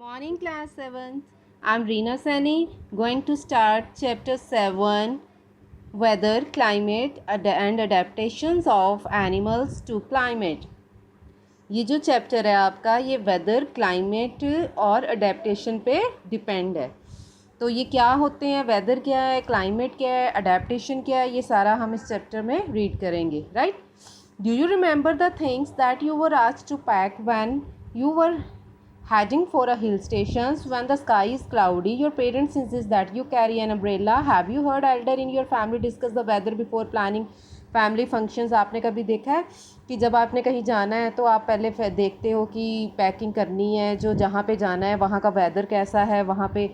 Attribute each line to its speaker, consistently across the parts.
Speaker 1: Morning class 7th. I'm Reena Sani going to start chapter 7 Weather, Climate and Adaptations of Animals to Climate. ये जो chapter है आपका ये weather, climate और adaptation पे depend है। तो ये क्या होते हैं, वेदर क्या है, क्लाइमेट क्या है, अडेप्टेशन क्या है, ये सारा हम इस चैप्टर में रीड करेंगे, right. Do you remember the things that you were asked to pack when you were heading for a hill stations when the sky is cloudy? Your parents insist that you carry an umbrella. Have you heard elder in your family discuss the weather before planning family functions? आपने कभी देखा है कि जब आपने कहीं जाना है तो आप पहले देखते हो कि पैकिंग करनी है, जो जहाँ पे जाना है वहाँ का वेदर कैसा है, वहाँ पे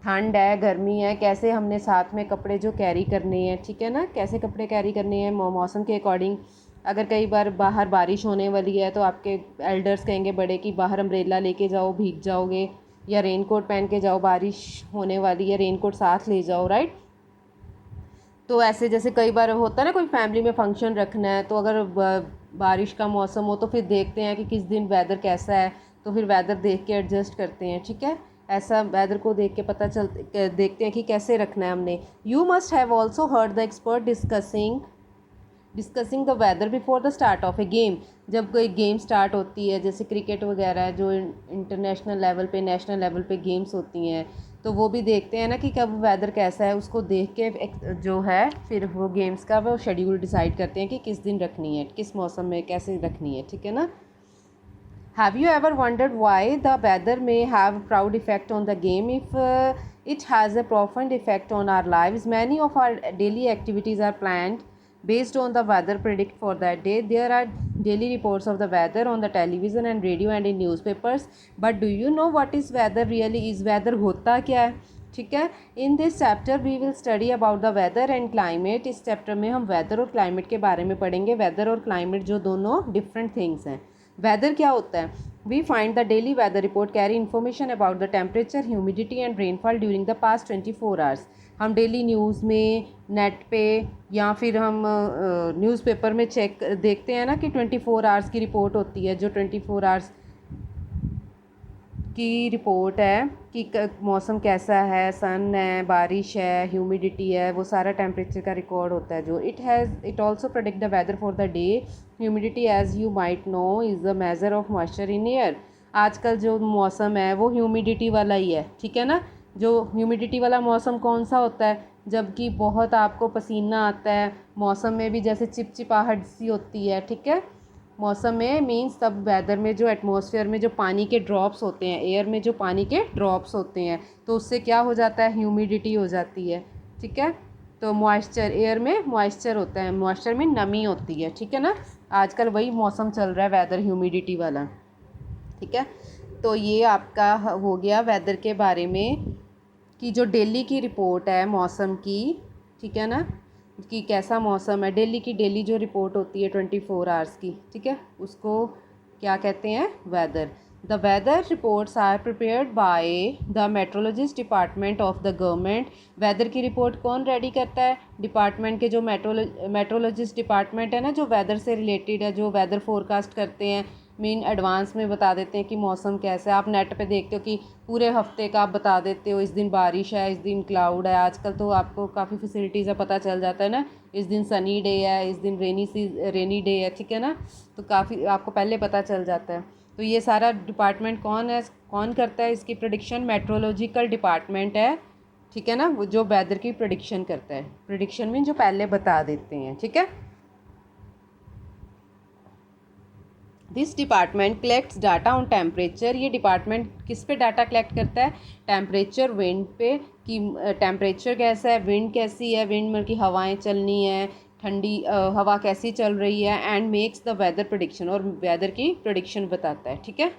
Speaker 1: ठंड है, गर्मी है, कैसे हमने साथ में कपड़े जो कैरी करने हैं, ठीक है ना, कैसे कपड़े कैरी करने हैं मौसम के अकॉर्डिंग। अगर कई बार बाहर बारिश होने वाली है तो आपके एल्डर्स कहेंगे बड़े कि बाहर अम्ब्रेला लेके जाओ, भीग जाओगे, या रेनकोट पहन के जाओ, बारिश होने वाली है, रेनकोट साथ ले जाओ, राइट। तो ऐसे जैसे कई बार होता है ना, कोई फैमिली में फंक्शन रखना है तो अगर बारिश का मौसम हो तो फिर देखते हैं कि किस दिन वेदर कैसा है, तो फिर वेदर देख के एडजस्ट करते हैं, ठीक है। ऐसा वेदर को देख के पता देखते हैं कि कैसे रखना है हमने। You must have also heard the expert discussing the weather before the start of a game. जब कोई गेम स्टार्ट होती है, जैसे क्रिकेट वगैरह जो इंटरनेशनल लेवल पे, नेशनल लेवल पे गेम्स होती हैं, तो वो भी देखते हैं ना कि कब वेदर कैसा है, उसको देख के जो है फिर वो गेम्स का वो शेड्यूल डिसाइड करते हैं कि किस दिन रखनी है, किस मौसम में कैसे रखनी है, ठीक है ना। Have you ever wondered why the weather may have a proud effect on the game if it has a profound effect on our lives? Many of our daily activities are planned based on the weather predict for that day. There are daily reports of the weather on the television and radio and in newspapers. But do you know what is weather really is? Weather होता क्या है, ठीक है। In this chapter we will study about the weather and climate. इस chapter में हम weather और climate के बारे में पढ़ेंगे। वेदर और क्लाइमेट जो दोनों डिफरेंट थिंग्स हैं। वेदर क्या होता है? We find the daily weather report carry information about the temperature, humidity and rainfall during the past 24 hours. हम डेली न्यूज़ में, नेट पे, या फिर हम न्यूज़पेपर में चेक देखते हैं ना कि 24 आवर्स की रिपोर्ट होती है, जो 24 आवर्स की रिपोर्ट है कि मौसम कैसा है, सन है, बारिश है, ह्यूमिडिटी है, वो सारा टेम्परेचर का रिकॉर्ड होता है। जो it also predict the weather for the day. Humidity as you might know is the measure of moisture in air. आजकल जो मौसम है वो ह्यूमिडिटी वाला ही है, ठीक है ना। जो ह्यूमिडिटी वाला मौसम कौन सा होता है? जबकि बहुत आपको पसीना आता है, मौसम में भी जैसे चिपचिपाहट सी होती है, ठीक है। मौसम में मीन्स तब वेदर में जो एटमॉस्फेयर में जो पानी के ड्रॉप्स होते हैं, एयर में जो पानी के ड्रॉप्स होते हैं, तो उससे क्या हो जाता है, ह्यूमिडिटी हो जाती है, ठीक है। तो मॉइस्चर, एयर में मॉइस्चर होता है, मॉइस्चर में नमी होती है, ठीक है ना। आजकल वही मौसम चल रहा है, वेदर ह्यूमिडिटी वाला, ठीक है। तो ये आपका हो गया वेदर के बारे में कि जो डेली की रिपोर्ट है मौसम की, ठीक है ना, कि कैसा मौसम है। डेली की डेली जो रिपोर्ट होती है 24 आवर्स की, ठीक है, उसको क्या कहते हैं, weather. The weather reports are prepared by the meteorologist department of the government. Weather की रिपोर्ट कौन रेडी करता है? डिपार्टमेंट के जो मेट्रोलॉजिस्ट डिपार्टमेंट है ना, जो वेदर से रिलेटेड है, जो वेदर फोरकास्ट करते हैं, मीन एडवांस में बता देते हैं कि मौसम कैसा है। आप नेट पे देखते हो कि पूरे हफ्ते का आप बता देते हो, इस दिन बारिश है, इस दिन क्लाउड है। आजकल तो आपको काफ़ी फैसिलिटीज़ है, पता चल जाता है ना, इस दिन सनी डे है, इस दिन रेनी डे है, ठीक है ना। तो काफ़ी आपको पहले पता चल जाता है। तो ये सारा डिपार्टमेंट कौन करता है इसकी प्रेडिक्शन? मेट्रोलॉजिकल डिपार्टमेंट है, ठीक है ना, वो जो वेदर की प्रेडिक्शन करता है। प्रेडिक्शन मीन जो पहले बता देते हैं, ठीक है। This department collects data on temperature. ये डिपार्टमेंट किस पे डाटा कलेक्ट करता है? टेम्परेचर, विंड पे, कि टेम्परेचर कैसा है, विंड कैसी है, विंड में की हवाएं चलनी है, ठंडी हवा कैसी चल रही है, and makes the weather prediction, और वेदर की प्रेडिक्शन बताता है, ठीक है।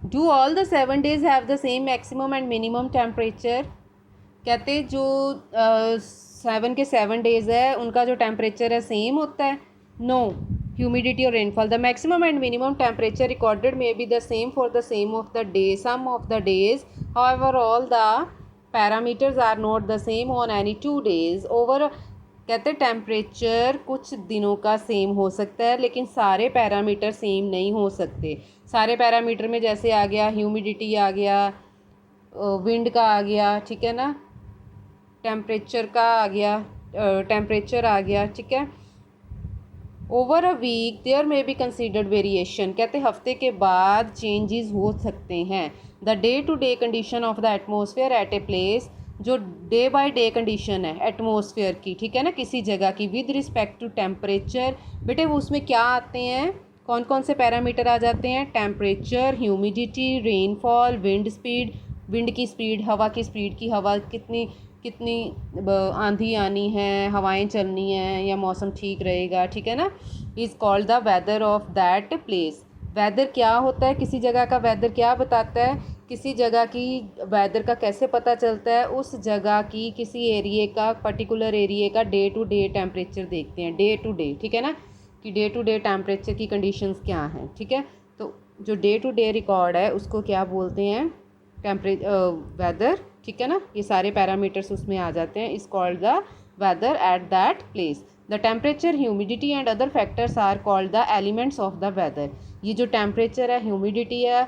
Speaker 1: Do all the 7 days have the same maximum and minimum temperature? कहते जो 7 के 7 डेज है उनका जो टेम्परेचर है सेम होता है? नो। ह्यूमिडिटी और rainfall, the maximum and minimum temperature recorded may be the same for the same of the day, some of the days, however all the parameters are not the same on any 2 days। Over कहते temperature कुछ दिनों का same हो सकता है लेकिन सारे parameter same नहीं हो सकते। सारे पैरामीटर में जैसे आ गया ह्यूमिडिटी आ गया, विंड का आ गया, ठीक है ना, टेम्परेचर का आ गया, टेम्परेचर आ गया, ठीक है। Over a week there may be considered variation, कहते हफ्ते के बाद चेंजेस हो सकते हैं। The day to day condition of the atmosphere at a place, जो डे बाय डे कंडीशन है एटमोसफेयर की, ठीक है ना, किसी जगह की, विद रिस्पेक्ट टू टेम्परेचर। बेटे वो उसमें क्या आते हैं, कौन कौन से पैरामीटर आ जाते हैं, temperature, humidity, rainfall, wind speed, wind की स्पीड, हवा की स्पीड की, हवा कितनी कितनी आंधी आनी है, हवाएं चलनी हैं या मौसम ठीक रहेगा, ठीक है ना, is called the weather of that place. Weather क्या होता है, किसी जगह का वेदर क्या बताता है, किसी जगह की वेदर का कैसे पता चलता है, उस जगह की किसी एरिए का, पर्टिकुलर एरिए का डे टू डे टेम्परेचर देखते हैं, डे टू डे, ठीक है ना, कि डे टू डे टेम्परेचर की कंडीशंस क्या हैं, ठीक है। तो जो डे टू डे रिकॉर्ड है उसको क्या बोलते हैं, वेदर, ठीक है ना, ये सारे पैरामीटर्स उसमें आ जाते हैं, is called the weather at that place. The temperature, humidity and other factors are called the elements of the weather. ये जो टेम्परेचर है, ह्यूमिडिटी है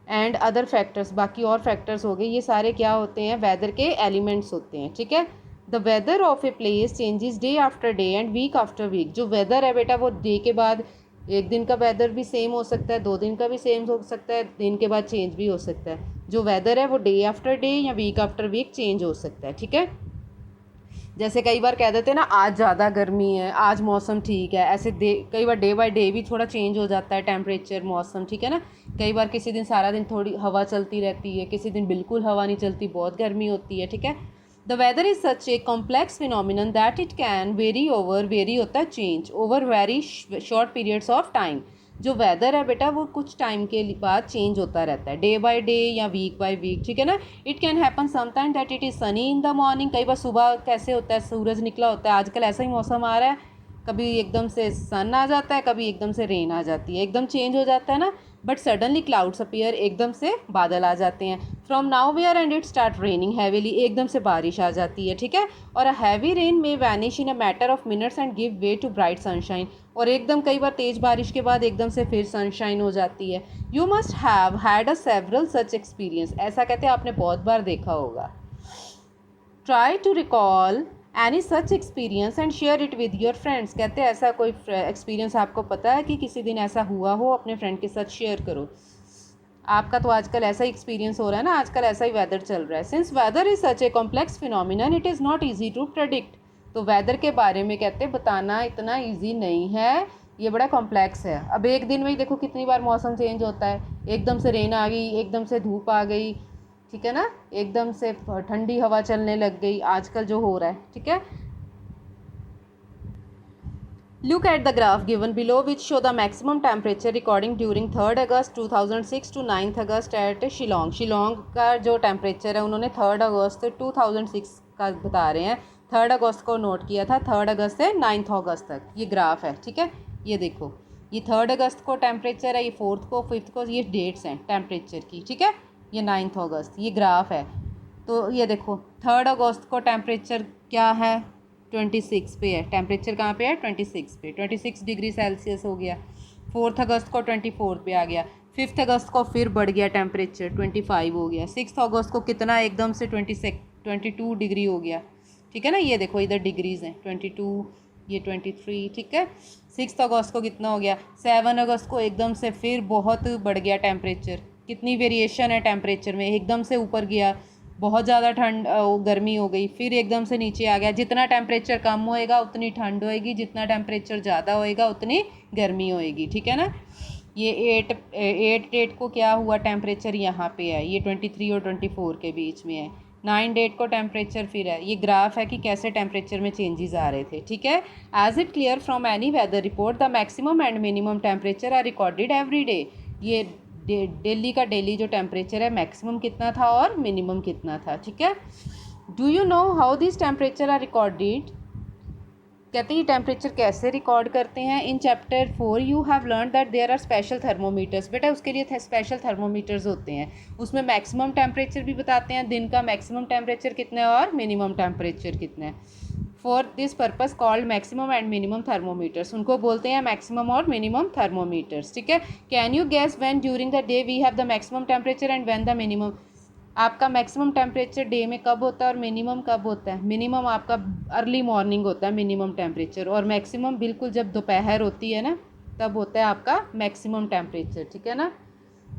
Speaker 1: एंड अदर फैक्टर्स, बाकी और फैक्टर्स हो गए, ये सारे क्या होते हैं, वेदर के एलिमेंट्स होते हैं, ठीक है। The weather of a place changes day after day and week after week. जो वेदर है बेटा वो डे के बाद, एक दिन का वेदर भी सेम हो सकता है, 2 दिन का भी सेम हो सकता है, दिन के बाद चेंज भी हो सकता है। जो वेदर है वो डे आफ्टर डे या वीक आफ्टर वीक चेंज हो सकता है, ठीक है। जैसे कई बार कह देते हैं ना, आज ज़्यादा गर्मी है, आज मौसम ठीक है, ऐसे कई बार डे बाय डे भी थोड़ा चेंज हो जाता है टेम्परेचर, मौसम, ठीक है ना। कई बार किसी दिन सारा दिन थोड़ी हवा चलती रहती है, किसी दिन बिल्कुल हवा नहीं चलती, बहुत गर्मी होती है, ठीक है। The weather is such a complex phenomenon that it can very होता है change over very short periods of time. जो वेदर है बेटा वो कुछ टाइम के बाद चेंज होता रहता है, डे बाय डे या वीक बाय वीक, ठीक है ना। It can happen sometime that it is Sunny in the morning, कई बार सुबह कैसे होता है, सूरज निकला होता है, आजकल ऐसा ही मौसम आ रहा है, कभी एकदम से सन आ जाता है, कभी एकदम से रेन आ जाती है, एकदम चेंज हो जाता है ना। बट सडनली क्लाउड्स अपीयर, एकदम से बादल आ जाते हैं। From nowhere and it start raining heavily, एकदम से बारिश आ जाती है, ठीक है। और a heavy rain may vanish in a matter of minutes and give way to bright sunshine, और एकदम कई बार तेज़ बारिश के बाद एकदम से फिर सनशाइन हो जाती है। You must have had a several such experience, ऐसा कहते हैं आपने बहुत बार देखा होगा। Try to recall any such experience and share it with your friends, कहते हैं ऐसा कोई एक्सपीरियंस आपको पता है कि किसी दिन ऐसा हुआ हो, अपने फ्रेंड के साथ शेयर करो। आपका तो आजकल ऐसा ही एक्सपीरियंस हो रहा है ना, आजकल ऐसा ही वेदर चल रहा है। Since weather is such a complex phenomenon it is not easy to predict, तो वेदर के बारे में कहते बताना इतना ईजी नहीं है, ये बड़ा कॉम्प्लेक्स है। अब एक दिन में ही देखो कितनी बार मौसम चेंज होता है, एकदम से रेन आ गई, एकदम से धूप आ गई, ठीक है ना, एकदम से ठंडी हवा चलने लग गई, आजकल जो हो रहा है, ठीक है। Look at the graph given below which show the maximum temperature recording during 3rd August 2006 to 9th August at Shillong. Shillong का जो टेम्परेचर है उन्होंने 3rd अगस्त 2006 का बता रहे हैं, 3rd अगस्त को नोट किया था, 3rd अगस्त से 9th अगस्त तक ये ग्राफ है, ठीक है। ये देखो, ये 3rd अगस्त को टेम्परेचर है, ये 4th को, 5th को, ये डेट्स हैं टेम्परेचर की, ठीक है। ये 9th अगस्त, ये ग्राफ है। तो ये देखो 3rd अगस्त को टेम्परेचर क्या है, 26 पे है, टेम्परेचर कहाँ पे है, 26 पे, 26 डिग्री सेल्सियस हो गया। 4th अगस्त को 24 पे आ गया। 5th अगस्त को फिर बढ़ गया टेम्परेचर, 25 हो गया। 6th अगस्त को कितना, एकदम से 22 डिग्री हो गया, ठीक है ना। ये देखो इधर डिग्रीज़ हैं, 22, ये 23, ठीक है। 6th अगस्त को कितना हो गया, 7 अगस्त को एकदम से फिर बहुत बढ़ गया टेम्परेचर, कितनी वेरिएशन है टेम्परेचर में, एकदम से ऊपर गया, बहुत ज़्यादा ठंड गर्मी हो गई, फिर एकदम से नीचे आ गया। जितना टेम्परेचर कम होएगा उतनी ठंड होएगी, जितना टेम्परेचर ज़्यादा होएगा उतनी गर्मी होएगी, ठीक है ना। ये 8 डेट को क्या हुआ टेम्परेचर, यहाँ पे है, ये 23 और 24 के बीच में है। 9 डेट को टेम्परेचर फिर है, ये ग्राफ है कि कैसे टेम्परेचर में चेंजेस आ रहे थे, ठीक है। As it clear from any weather report the maximum and minimum temperature are recorded every day. ये डेली का डेली जो टेम्परेचर है मैक्सिमम कितना था और मिनिमम कितना था, ठीक है। Do you know how this temperature are recorded, कहते हैं टेम्परेचर कैसे रिकॉर्ड करते हैं। In chapter 4 you have learn that there are special thermometers, बेटा उसके लिए स्पेशल थर्मोमीटर्स होते हैं, उसमें मैक्सिमम टेम्परेचर भी बताते हैं, दिन का मैक्सिमम टेम्परेचर कितना है और मिनिमम टेम्परेचर कितना है। For this purpose called maximum and minimum thermometers, उनको बोलते हैं मैक्सिमम और मिनिमम थर्मोमीटर्स, ठीक है। Can you guess when during the day we have the maximum temperature and when the minimum, आपका मैक्सिमम टेम्परेचर डे में कब होता है और मिनिमम कब होता है? मिनिमम आपका अर्ली मॉर्निंग होता है मिनिमम टेम्परेचर, और मैक्सिमम बिल्कुल जब दोपहर होती है ना तब होता है आपका मैक्सिमम टेम्परेचर, ठीक है ना।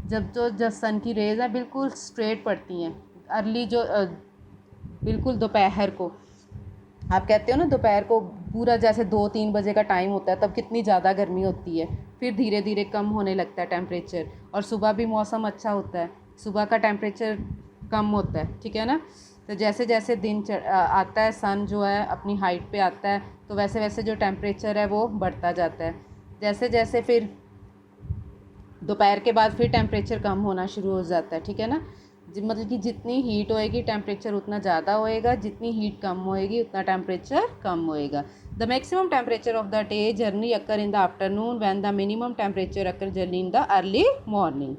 Speaker 1: जब सन की रेज़ हैं बिल्कुल स्ट्रेट पड़ती हैं, अर्ली जो बिल्कुल दोपहर को, आप कहते हो ना दोपहर को पूरा जैसे 2-3 बजे का टाइम होता है तब कितनी ज़्यादा गर्मी होती है, फिर धीरे धीरे कम होने लगता है टेम्परेचर, और सुबह भी मौसम अच्छा होता है, सुबह का टेम्परेचर कम होता है, ठीक है ना। तो जैसे जैसे दिन आता है, सन जो है अपनी हाइट पे आता है, तो वैसे वैसे जो टेम्परेचर है वो बढ़ता जाता है। जैसे जैसे फिर दोपहर के बाद फिर टेम्परेचर कम होना शुरू हो जाता है, ठीक है ना। मतलब कि जितनी हीट होएगी टेम्परेचर उतना ज़्यादा होएगा, जितनी हीट कम होएगी उतना टेम्परेचर कम होएगा। The maximum temperature of the day journey occur in the afternoon when the minimum temperature occur journey in the early morning.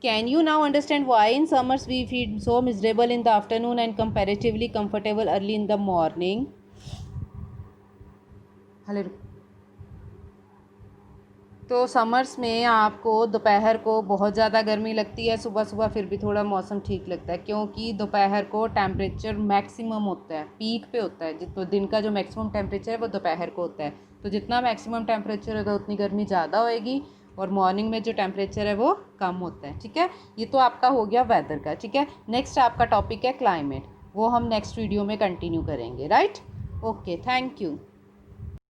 Speaker 1: Can you now understand why in summers we feel so miserable in the afternoon and comparatively comfortable early in the morning? Hello, तो summers में आपको दोपहर को बहुत ज़्यादा गर्मी लगती है, सुबह सुबह फिर भी थोड़ा मौसम ठीक लगता है, क्योंकि दोपहर को टेम्परेचर मैक्सिमम होता है, पीक पे होता है, तो दिन का जो मैक्सिमम टेम्परेचर है वो दोपहर को होता है। तो जितना मैक्सिमम टेम्परेचर होगा उतनी गर्मी ज़्यादा होएगी, और मॉर्निंग में जो टेम्परेचर है वो कम होता है, ठीक है। ये तो आपका हो गया वेदर का, ठीक है। नेक्स्ट आपका टॉपिक है क्लाइमेट, वो हम नेक्स्ट वीडियो में कंटिन्यू करेंगे, राइट। Okay, thank you.